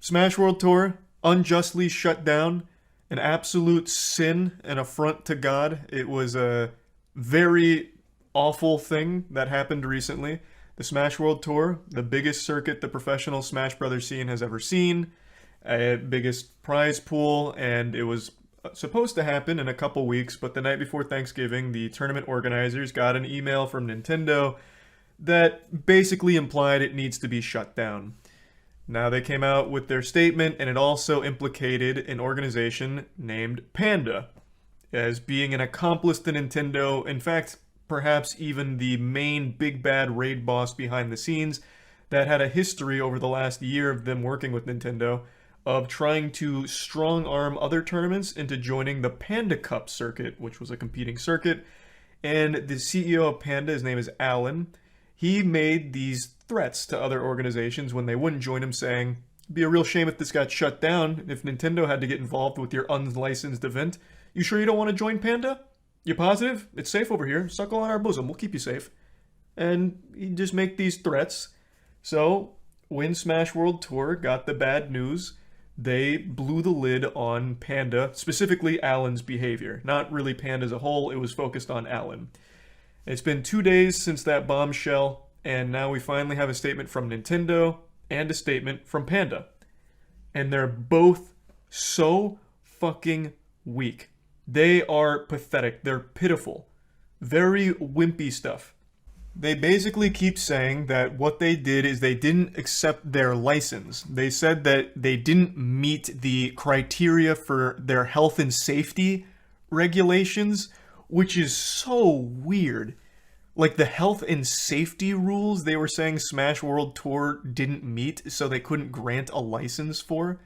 Smash World Tour unjustly shut down. An absolute sin, an affront to God. It was a very awful thing that happened recently. The Smash World Tour, the biggest circuit the professional Smash Brothers scene has ever seen, biggest prize pool, and it was supposed to happen in a couple weeks, but the night before Thanksgiving, the tournament organizers got an email from Nintendo that basically implied it needs to be shut down. Now they came out with their statement, and it also implicated an organization named Panda as being an accomplice to Nintendo. In fact, perhaps even the main big bad raid boss behind the scenes that had a history over the last year of them working with Nintendo of trying to strong arm other tournaments into joining the Panda Cup circuit, which was a competing circuit. And the CEO of Panda, his name is Alan, he made these threats to other organizations when they wouldn't join him, saying, "It'd be a real shame if this got shut down, if Nintendo had to get involved with your unlicensed event. You sure you don't want to join Panda? You positive? It's safe over here. Suckle on our bosom. We'll keep you safe." And he'd just make these threats. So, when Smash World Tour got the bad news, they blew the lid on Panda, specifically Alan's behavior. Not really Panda as a whole, it was focused on Alan. It's been 2 days since that bombshell, and now we finally have a statement from Nintendo and a statement from Panda. And they're both so fucking weak. They are pathetic. They're pitiful. Very wimpy stuff. They basically keep saying that what they did is they didn't accept their license. They said that they didn't meet the criteria for their health and safety regulations, which is so weird. Like the health and safety rules they were saying Smash World Tour didn't meet, so they couldn't grant a license for.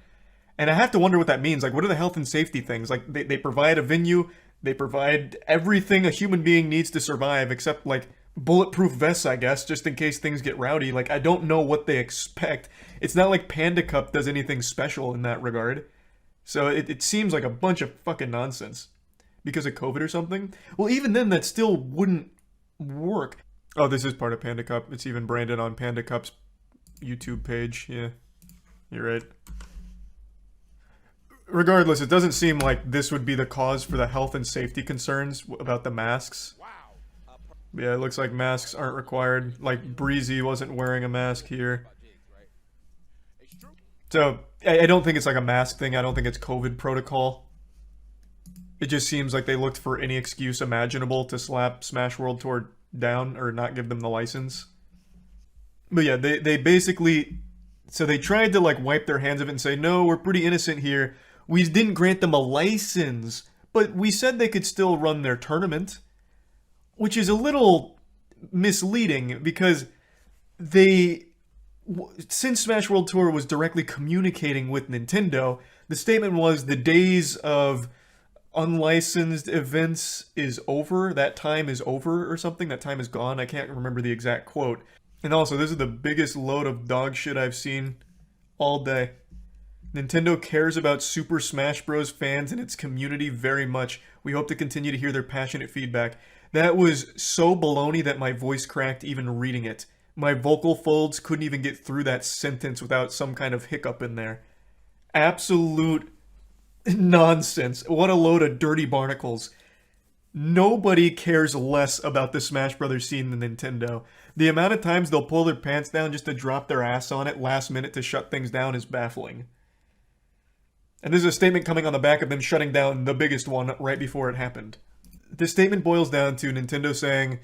And I have to wonder what that means. Like, what are the health and safety things? Like, they provide a venue, they provide everything a human being needs to survive, except, like, bulletproof vests, I guess, just in case things get rowdy. Like, I don't know what they expect. It's not like Panda Cup does anything special in that regard. So it seems like a bunch of fucking nonsense. Because of COVID or something? Well, even then, that still wouldn't work. Oh, this is part of Panda Cup. It's even branded on Panda Cup's YouTube page. Yeah, you're right. Regardless, it doesn't seem like this would be the cause for the health and safety concerns about the masks. Yeah, it looks like masks aren't required. Like, Breezy wasn't wearing a mask here. So, I don't think it's like a mask thing. I don't think it's COVID protocol. It just seems like they looked for any excuse imaginable to slap Smash World Tour down or not give them the license. But yeah, they basically... So they tried to, like, wipe their hands of it and say, no, we're pretty innocent here. We didn't grant them a license, but we said they could still run their tournament. Which is a little misleading, because since Smash World Tour was directly communicating with Nintendo, the statement was the days of unlicensed events is over, that time is over or something, that time is gone, I can't remember the exact quote. And also, this is the biggest load of dog shit I've seen all day. Nintendo cares about Super Smash Bros. Fans and its community very much. We hope to continue to hear their passionate feedback. That was so baloney that my voice cracked even reading it. My vocal folds couldn't even get through that sentence without some kind of hiccup in there. Absolute nonsense. What a load of dirty barnacles. Nobody cares less about the Smash Brothers scene than Nintendo. The amount of times they'll pull their pants down just to drop their ass on it last minute to shut things down is baffling. And there's a statement coming on the back of them shutting down the biggest one right before it happened. This statement boils down to Nintendo saying,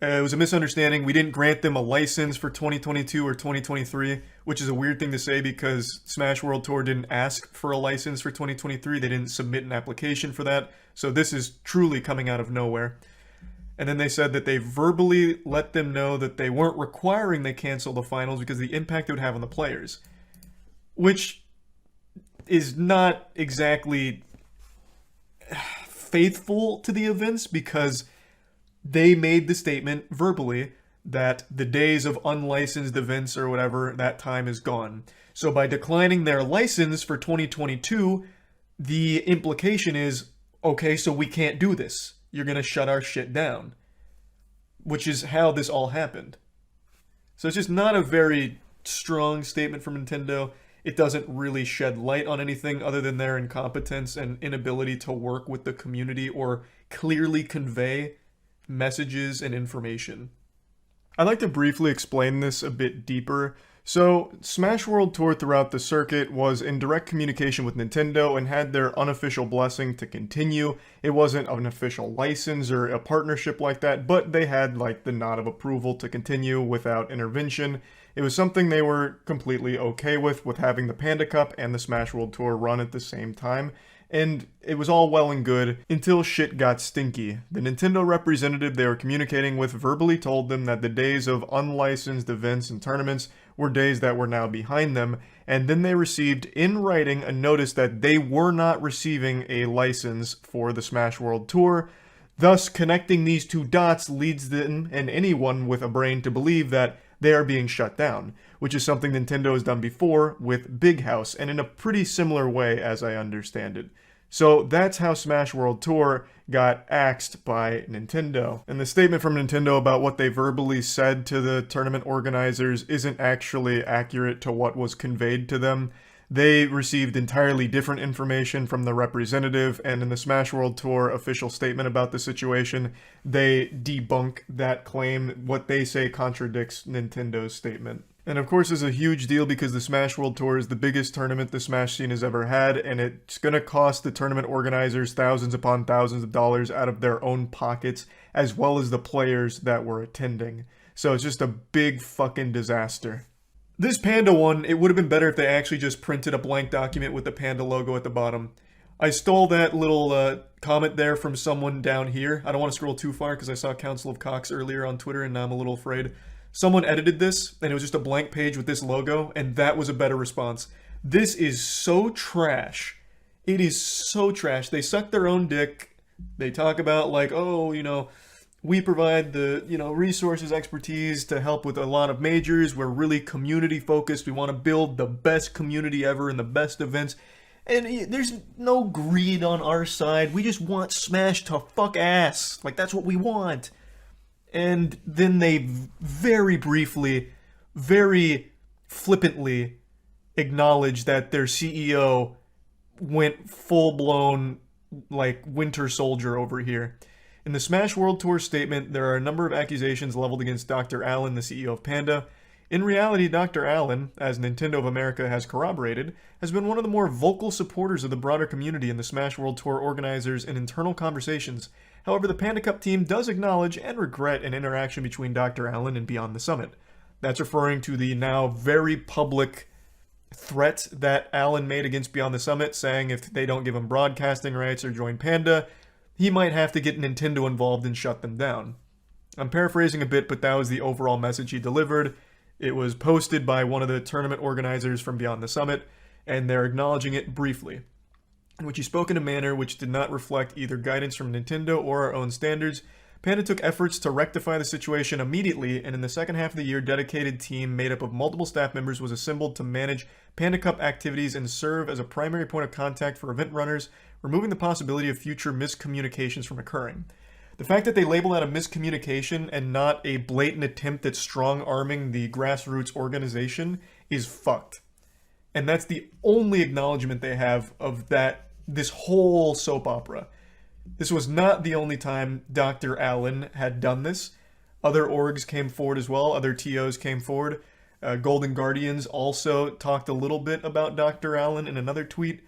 it was a misunderstanding, we didn't grant them a license for 2022 or 2023, which is a weird thing to say because Smash World Tour didn't ask for a license for 2023, they didn't submit an application for that, so this is truly coming out of nowhere. And then they said that they verbally let them know that they weren't requiring they cancel the finals because of the impact it would have on the players. Which is not exactly faithful to the events, because they made the statement verbally that the days of unlicensed events or whatever, that time is gone. So by declining their license for 2022, the implication is, okay, so we can't do this. You're gonna shut our shit down. Which is how this all happened. So it's just not a very strong statement from Nintendo. it doesn't really shed light on anything other than their incompetence and inability to work with the community or clearly convey messages and information. I'd like to briefly explain this a bit deeper. So, Smash World Tour throughout the circuit was in direct communication with Nintendo and had their unofficial blessing to continue. It wasn't an official license or a partnership like that, but they had like the nod of approval to continue without intervention. It was something they were completely okay with having the Panda Cup and the Smash World Tour run at the same time. And it was all well and good until shit got stinky. The Nintendo representative they were communicating with verbally told them that the days of unlicensed events and tournaments were days that were now behind them, and then they received in writing a notice that they were not receiving a license for the Smash World Tour. Thus, connecting these two dots leads them and anyone with a brain to believe that they are being shut down, which is something Nintendo has done before with Big House, and in a pretty similar way as I understand it. So that's how Smash World Tour got axed by Nintendo. And the statement from Nintendo about what they verbally said to the tournament organizers isn't actually accurate to what was conveyed to them. They received entirely different information from the representative, and in the Smash World Tour official statement about the situation, they debunk that claim. What they say contradicts Nintendo's statement. And of course, it's a huge deal because the Smash World Tour is the biggest tournament the Smash scene has ever had, and it's going to cost the tournament organizers thousands upon thousands of dollars out of their own pockets, as well as the players that were attending. So it's just a big fucking disaster. This Panda one, it would have been better if they actually just printed a blank document with the Panda logo at the bottom. I stole that little comment there from someone down here. I don't want to scroll too far because I saw Council of Cox earlier on Twitter and now I'm a little afraid. Someone edited this and it was just a blank page with this logo, and that was a better response. This is so trash. It is so trash. They suck their own dick. They talk about like, oh, you know, we provide the, resources, expertise to help with a lot of majors. We're really community focused. We want to build the best community ever and the best events. And there's no greed on our side. We just want Smash to fuck ass. Like, that's what we want. And then they very briefly, very flippantly acknowledge that their CEO went full-blown, like, Winter Soldier over here. In the Smash World Tour statement, there are a number of accusations leveled against Dr. Allen, the CEO of Panda. In reality, Dr. Allen, as Nintendo of America has corroborated, has been one of the more vocal supporters of the broader community in the Smash World Tour organizers in internal conversations. However, the Panda Cup team does acknowledge and regret an interaction between Dr. Allen and Beyond the Summit. That's referring to the now very public threat that Allen made against Beyond the Summit, saying if they don't give him broadcasting rights or join Panda, he might have to get Nintendo involved and shut them down. I'm paraphrasing a bit, but that was the overall message he delivered. It was posted by one of the tournament organizers from Beyond the Summit, and they're acknowledging it briefly, in which he spoke in a manner which did not reflect either guidance from Nintendo or our own standards. Panda took efforts to rectify the situation immediately, and in the second half of the year, a dedicated team made up of multiple staff members was assembled to manage Panda Cup activities and serve as a primary point of contact for event runners, removing the possibility of future miscommunications from occurring. The fact that they label that a miscommunication and not a blatant attempt at strong-arming the grassroots organization is fucked. And that's the only acknowledgement they have of this whole soap opera. This was not the only time Dr. Allen had done this. Other orgs came forward as well. Other TOs came forward. Golden Guardians also talked a little bit about Dr. Allen in another tweet,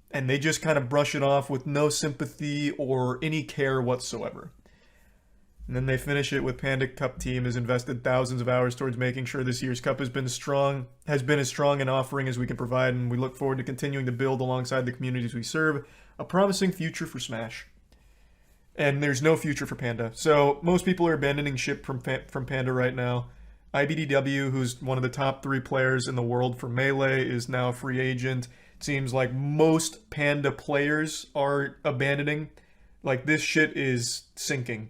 and they just kind of brush it off with no sympathy or any care whatsoever. And then they finish it with Panda Cup team has invested thousands of hours towards making sure this year's cup has been as strong an offering as we can provide, and we look forward to continuing to build alongside the communities we serve a promising future for Smash. And there's no future for Panda. So most people are abandoning ship from Panda right now. IBDW, who's one of the top 3 players in the world for Melee, is now a free agent. It seems like most Panda players are abandoning. Like, this shit is sinking.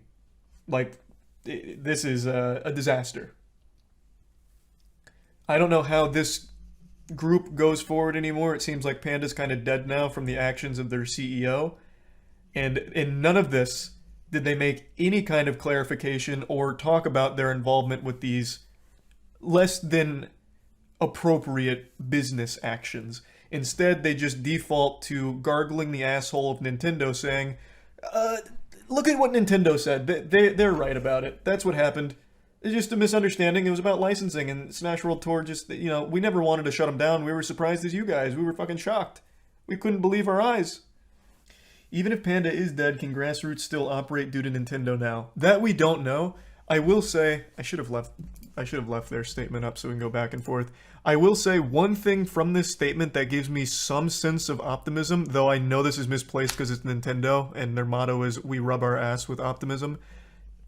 Like, this is a disaster. I don't know how this group goes forward anymore. It seems like Panda's kind of dead now from the actions of their CEO. And in none of this did they make any kind of clarification or talk about their involvement with these less than appropriate business actions. Instead, they just default to gargling the asshole of Nintendo saying, look at what Nintendo said. They're right about it. That's what happened. It's just a misunderstanding. It was about licensing, and Smash World Tour just, we never wanted to shut them down. We were surprised as you guys. We were fucking shocked. We couldn't believe our eyes. Even if Panda is dead, can Grassroots still operate due to Nintendo now? That we don't know. I will say, I should have left their statement up so we can go back and forth. I will say one thing from this statement that gives me some sense of optimism, though I know this is misplaced because it's Nintendo and their motto is we rub our ass with optimism.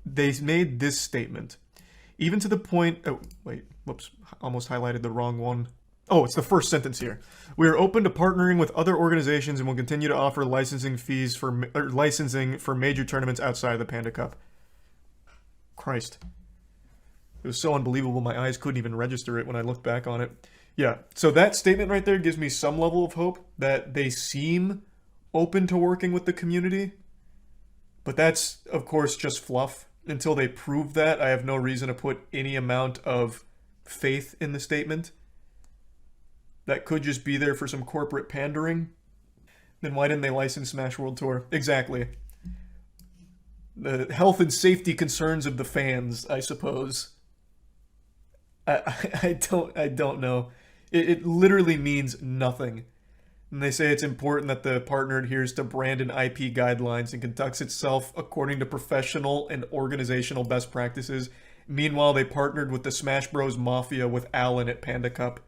They made this statement. Even to the point, oh wait, whoops, almost highlighted the wrong one. Oh, it's the first sentence here. We are open to partnering with other organizations and will continue to offer licensing for major tournaments outside of the Panda Cup. Christ. It was so unbelievable my eyes couldn't even register it when I looked back on it. Yeah, so that statement right there gives me some level of hope that they seem open to working with the community. But that's, of course, just fluff. Until they prove that, I have no reason to put any amount of faith in the statement. That could just be there for some corporate pandering. Then why didn't they license Smash World Tour? Exactly. The health and safety concerns of the fans, I suppose. I don't know. It literally means nothing. And they say it's important that the partner adheres to brand and IP guidelines and conducts itself according to professional and organizational best practices. Meanwhile, they partnered with the Smash Bros. Mafia with Alan at Panda Cup.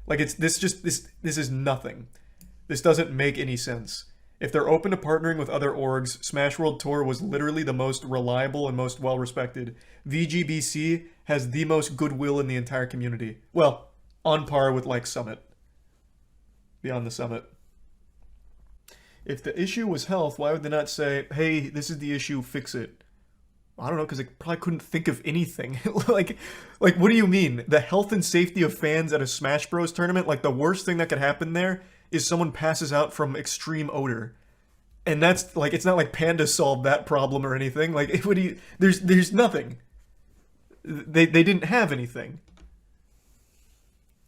Like, this is nothing. This doesn't make any sense. If they're open to partnering with other orgs, Smash World Tour was literally the most reliable and most well-respected. VGBC has the most goodwill in the entire community. Well, on par with, like, Summit. Beyond the Summit. If the issue was health, why would they not say, hey, this is the issue, fix it? I don't know, because they probably couldn't think of anything. like, what do you mean? The health and safety of fans at a Smash Bros. Tournament? Like, the worst thing that could happen there is someone passes out from extreme odor. And that's, like, it's not like Panda solved that problem or anything. Like, there's nothing. They didn't have anything.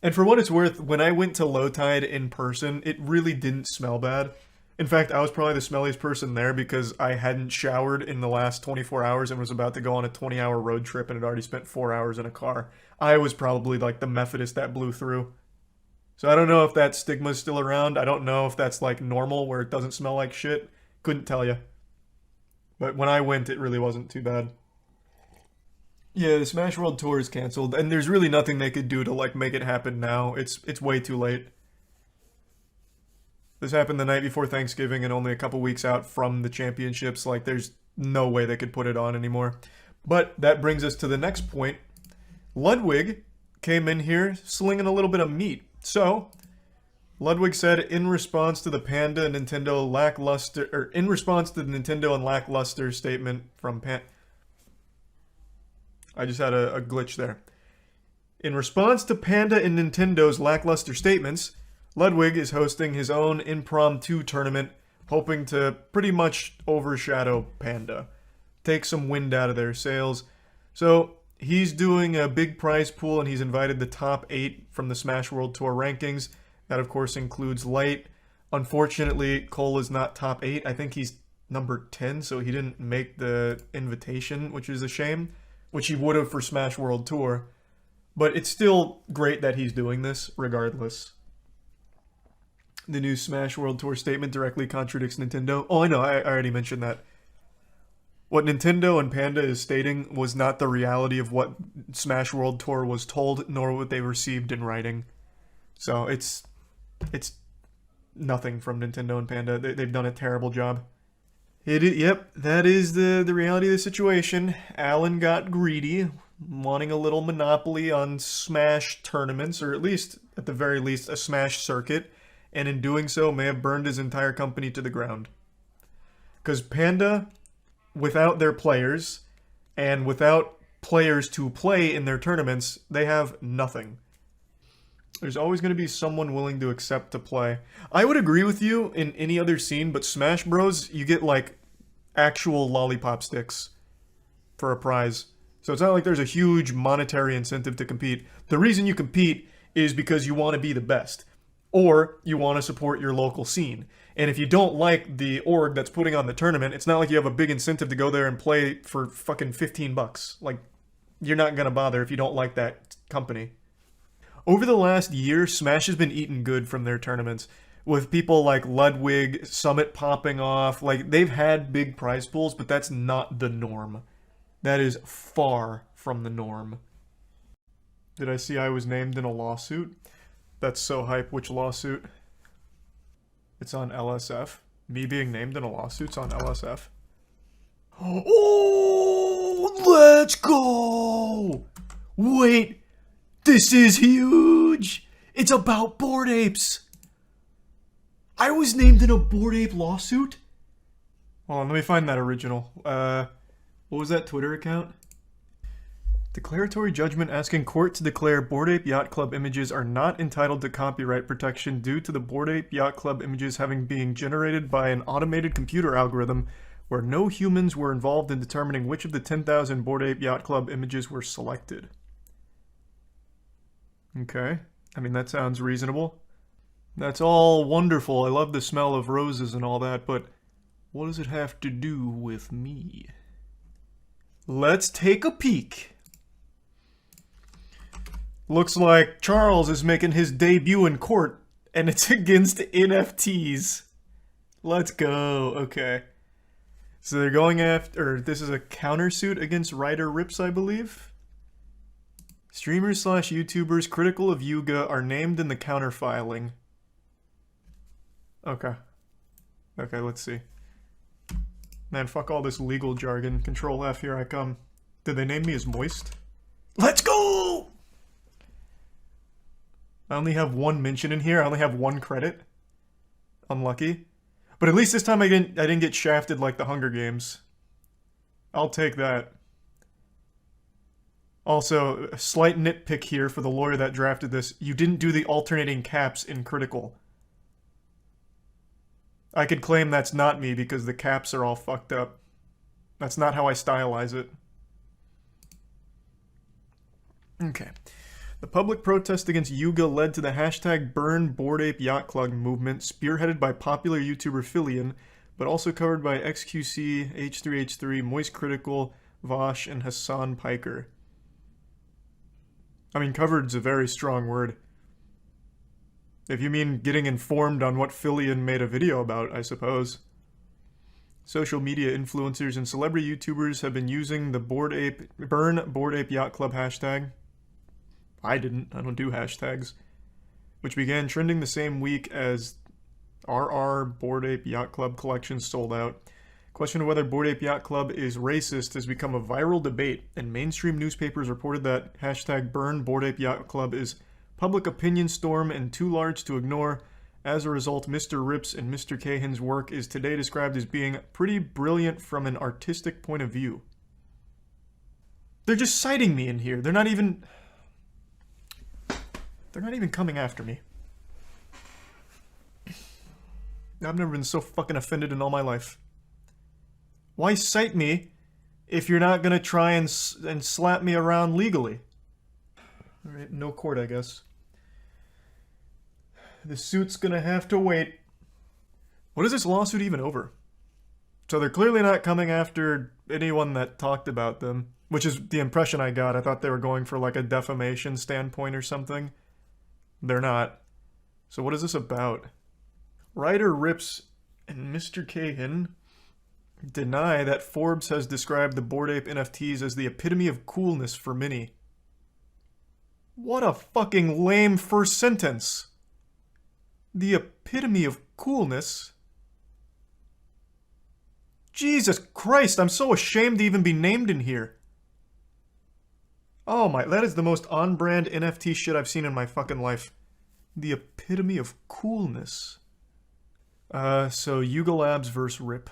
And for what it's worth, when I went to Low Tide in person, it really didn't smell bad. In fact, I was probably the smelliest person there because I hadn't showered in the last 24 hours and was about to go on a 20-hour road trip and had already spent 4 hours in a car. I was probably like the Methodist that blew through. So I don't know if that stigma's still around. I don't know if that's like normal where it doesn't smell like shit. Couldn't tell you. But when I went, it really wasn't too bad. Yeah, the Smash World Tour is canceled, and there's really nothing they could do to like make it happen now. It's way too late. This happened the night before Thanksgiving and only a couple weeks out from the championships. Like, there's no way they could put it on anymore. But that brings us to the next point. Ludwig came in here slinging a little bit of meat. So, Ludwig said in response to the Panda and Nintendo lackluster, or in response to the Nintendo and lackluster statement from I just had a glitch there. In response to Panda and Nintendo's lackluster statements, Ludwig is hosting his own impromptu tournament, hoping to pretty much overshadow Panda, take some wind out of their sails. So he's doing a big prize pool, and he's invited the top 8 from the Smash World Tour rankings. That, of course, includes Light. Unfortunately, Cole is not top 8. I think he's number 10, so he didn't make the invitation, which is a shame, which he would have for Smash World Tour. But it's still great that he's doing this, regardless. The new Smash World Tour statement directly contradicts Nintendo. Oh, I know, I already mentioned that. What Nintendo and Panda is stating was not the reality of what Smash World Tour was told, nor what they received in writing. So it's nothing from Nintendo and Panda. They've done a terrible job. Yep, that is the reality of the situation. Alan got greedy, wanting a little monopoly on Smash tournaments, or at least, at the very least, a Smash circuit, and in doing so may have burned his entire company to the ground. Because Panda, without their players, and without players to play in their tournaments, they have nothing. There's always going to be someone willing to accept to play. I would agree with you in any other scene, but Smash Bros, you get like actual lollipop sticks for a prize. So it's not like there's a huge monetary incentive to compete. The reason you compete is because you want to be the best, or you want to support your local scene. And if you don't like the org that's putting on the tournament, it's not like you have a big incentive to go there and play for fucking $15. Like, you're not gonna bother if you don't like that company. Over the last year, Smash has been eating good from their tournaments, with people like Ludwig, Summit popping off. Like, they've had big prize pools, but that's not the norm. That is far from the norm. Did I see I was named in a lawsuit? That's so hype. Which lawsuit? It's on LSF. Me being named in a lawsuit's on LSF. Oh, let's go! Wait, this is huge! It's about Bored Apes! I was named in a Bored Ape lawsuit? Hold on, let me find that original. What was that Twitter account? Declaratory judgment asking court to declare Bored Ape Yacht Club images are not entitled to copyright protection due to the Bored Ape Yacht Club images having been generated by an automated computer algorithm where no humans were involved in determining which of the 10,000 Bored Ape Yacht Club images were selected. Okay, I mean, that sounds reasonable. That's all wonderful. I love the smell of roses and all that, but what does it have to do with me? Let's take a peek. Looks like Charles is making his debut in court, and it's against NFTs. Let's go. Okay. So they're going after, this is a countersuit against Ryder Rips, I believe. Streamers / YouTubers critical of Yuga are named in the counterfiling. Okay. Okay, let's see. Man, fuck all this legal jargon. Control F, here I come. Did they name me as Moist? Let's go! I only have one mention in here. I only have one credit. Unlucky. But at least this time I didn't get shafted like the Hunger Games. I'll take that. Also, a slight nitpick here for the lawyer that drafted this. You didn't do the alternating caps in critical. I could claim that's not me because the caps are all fucked up. That's not how I stylize it. Okay. The public protest against Yuga led to the hashtag Burn Bored Ape Yacht Club movement, spearheaded by popular YouTuber Filian, but also covered by XQC, H3H3, Moist Critical, Vosh, and Hassan Piker. I mean, covered's a very strong word. If you mean getting informed on what Filian made a video about, I suppose. Social media influencers and celebrity YouTubers have been using the Burn Bored Ape Yacht Club hashtag. I didn't. I don't do hashtags. Which began trending the same week as RR Bored Ape Yacht Club collection sold out. Question of whether Bored Ape Yacht Club is racist has become a viral debate, and mainstream newspapers reported that hashtag Burn Bored Ape Yacht Club is public opinion storm and too large to ignore. As a result, Mr. Rips and Mr. Cahan's work is today described as being pretty brilliant from an artistic point of view. They're just citing me in here. They're not even coming after me. I've never been so fucking offended in all my life. Why cite me if you're not gonna try and slap me around legally? Alright, no court, I guess. The suit's gonna have to wait. What is this lawsuit even over? So they're clearly not coming after anyone that talked about them, which is the impression I got. I thought they were going for like a defamation standpoint or something. They're not. So what is this about? Ryder Rips and Mr. Cahan deny that Forbes has described the Bored Ape NFTs as the epitome of coolness for many. What a fucking lame first sentence. The epitome of coolness? Jesus Christ, I'm so ashamed to even be named in here. Oh my, that is the most on-brand NFT shit I've seen in my fucking life. The epitome of coolness. So Yuga Labs versus Rip.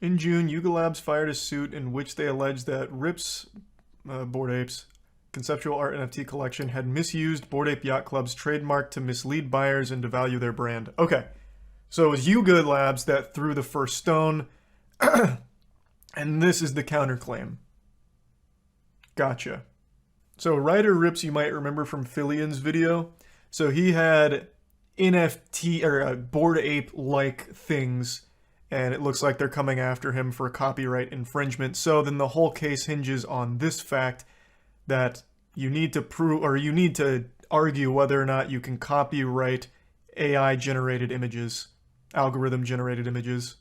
In June, Yuga Labs fired a suit in which they alleged that Rip's Bored Apes conceptual art NFT collection had misused Bored Ape Yacht Club's trademark to mislead buyers and devalue their brand. Okay, so it was Yuga Labs that threw the first stone. And this is the counterclaim. Gotcha. So Ryder Rips, you might remember from Penguinz video. So he had NFT or Bored Ape-like things, and it looks like they're coming after him for copyright infringement. So then the whole case hinges on this fact that you need to prove, or you need to argue whether or not you can copyright AI-generated images, algorithm-generated images.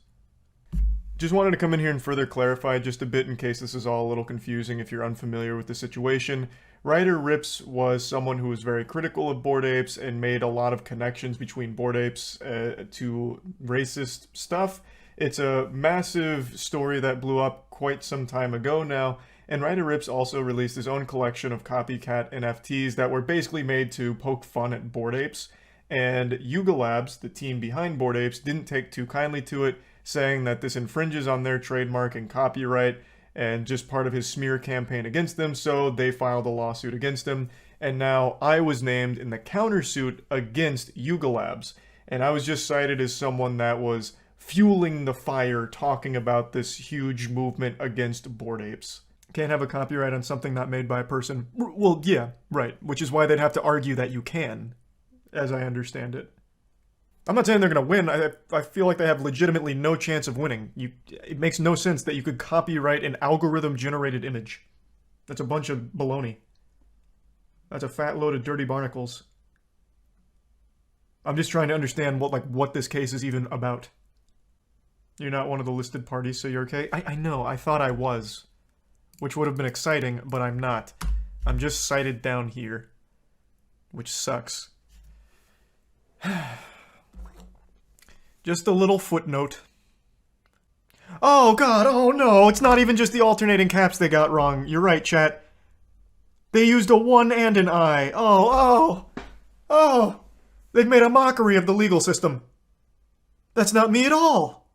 Just wanted to come in here and further clarify just a bit in case this is all a little confusing if you're unfamiliar with the situation. Ryder Rips was someone who was very critical of Bored Apes and made a lot of connections between Bored Apes to racist stuff. It's a massive story that blew up quite some time ago now, and Ryder Rips also released his own collection of copycat NFTs that were basically made to poke fun at Bored Apes. And Yuga Labs, the team behind Bored Apes, didn't take too kindly to it, saying that this infringes on their trademark and copyright and just part of his smear campaign against them, so they filed a lawsuit against him. And now I was named in the countersuit against Yuga Labs, and I was just cited as someone that was fueling the fire talking about this huge movement against Bored Apes. Can't have a copyright on something not made by a person. Well, yeah, right, which is why they'd have to argue that you can, as I understand it. I'm not saying they're going to win. I feel like they have legitimately no chance of winning. It makes no sense that you could copyright an algorithm-generated image. That's a bunch of baloney. That's a fat load of dirty barnacles. I'm just trying to understand what this case is even about. You're not one of the listed parties, so you're okay? I know, I thought I was. Which would have been exciting, but I'm not. I'm just cited down here. Which sucks. Just a little footnote. Oh god, oh no, it's not even just the alternating caps they got wrong. You're right, chat. They used a 1 and an I. Oh! They've made a mockery of the legal system. That's not me at all.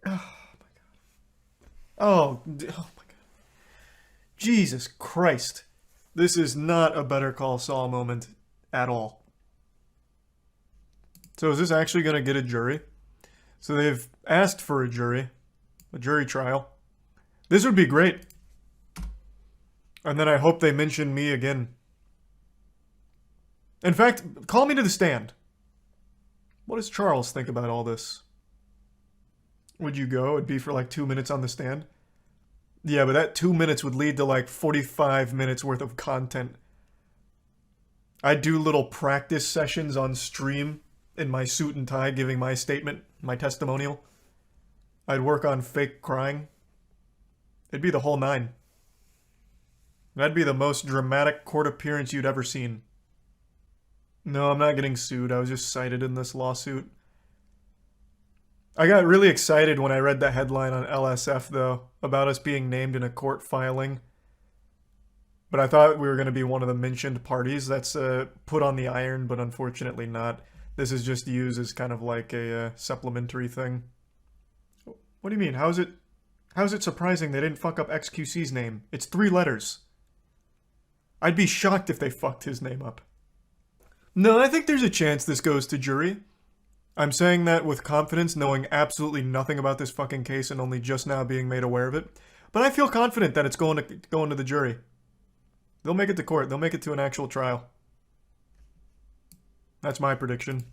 Oh my god. Oh my god. Jesus Christ. This is not a Better Call Saul moment at all. So is this actually going to get a jury? So they've asked for a jury trial. This would be great. And then I hope they mention me again. In fact, call me to the stand. What does Charles think about all this? Would you go? It'd be for like 2 minutes on the stand. Yeah, but that 2 minutes would lead to like 45 minutes worth of content. I'd do little practice sessions on stream in my suit and tie giving my statement, my testimonial. I'd work on fake crying. It'd be the whole 9. That'd be the most dramatic court appearance you'd ever seen. No, I'm not getting sued. I was just cited in this lawsuit. I got really excited when I read the headline on LSF, though, about us being named in a court filing. But I thought we were going to be one of the mentioned parties that's put on the iron, but unfortunately not. This is just used as kind of like a supplementary thing. What do you mean? How's it surprising they didn't fuck up XQC's name? It's 3 letters. I'd be shocked if they fucked his name up. No, I think there's a chance this goes to jury. I'm saying that with confidence, knowing absolutely nothing about this fucking case and only just now being made aware of it. But I feel confident that it's going to the jury. They'll make it to court. They'll make it to an actual trial. That's my prediction.